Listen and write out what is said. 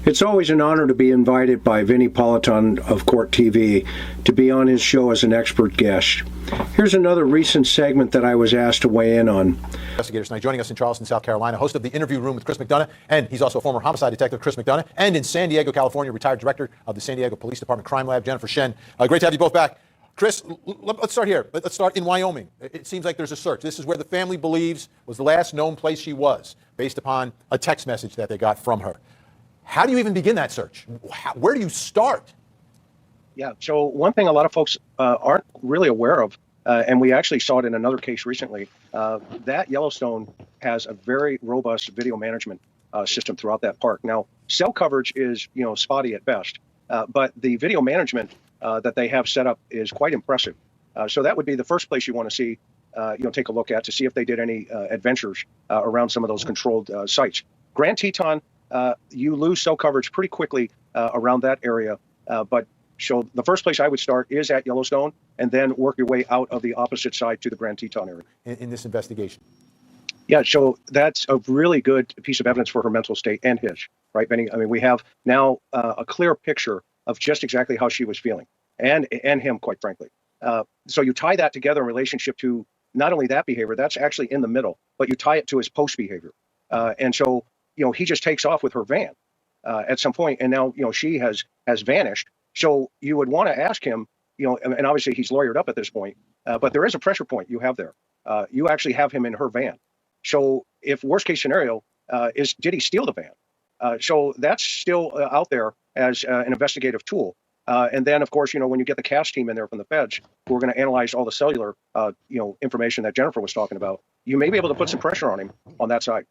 It's always an honor to be invited by Vinnie Politan of Court TV to be on his show as an expert guest. Here's another recent segment that I was asked to weigh in on. Investigators tonight joining us in Charleston, South Carolina, host of The Interview Room with Chris McDonough, and he's also former homicide detective Chris McDonough, and in San Diego, California, retired director of the San Diego Police Department Crime Lab, Jennifer Shen. Great to have you both back. Chris, let's start here. Let's start in Wyoming. It seems like there's a search. This is where the family believes was the last known place she was, based upon a text message that they got from her. How do you even begin that search? Where do you start? Yeah, so one thing a lot of folks aren't really aware of, and we actually saw it in another case recently, that Yellowstone has a very robust video management system throughout that park. Now, cell coverage is, spotty at best, but the video management that they have set up is quite impressive. So that would be the first place you want to see, take a look at to see if they did any adventures around some of those controlled sites. Grand Teton, you lose cell coverage pretty quickly around that area, but so the first place I would start is at Yellowstone, and then work your way out of the opposite side to the Grand Teton area. In this investigation? Yeah, so that's a really good piece of evidence for her mental state and his, right, Benny? I mean, we have now a clear picture of just exactly how she was feeling, and him, quite frankly. So you tie that together in relationship to not only that behavior, that's actually in the middle, but you tie it to his post behavior. And so, he just takes off with her van at some point, and now, she has vanished. So you would want to ask him, and obviously he's lawyered up at this point, but there is a pressure point you have there. You actually have him in her van. So if worst case scenario did he steal the van? So that's still out there as an investigative tool. And then, of course, when you get the CAS team in there from the feds, who are going to analyze all the cellular, information that Jennifer was talking about, you may be able to put some pressure on him on that side.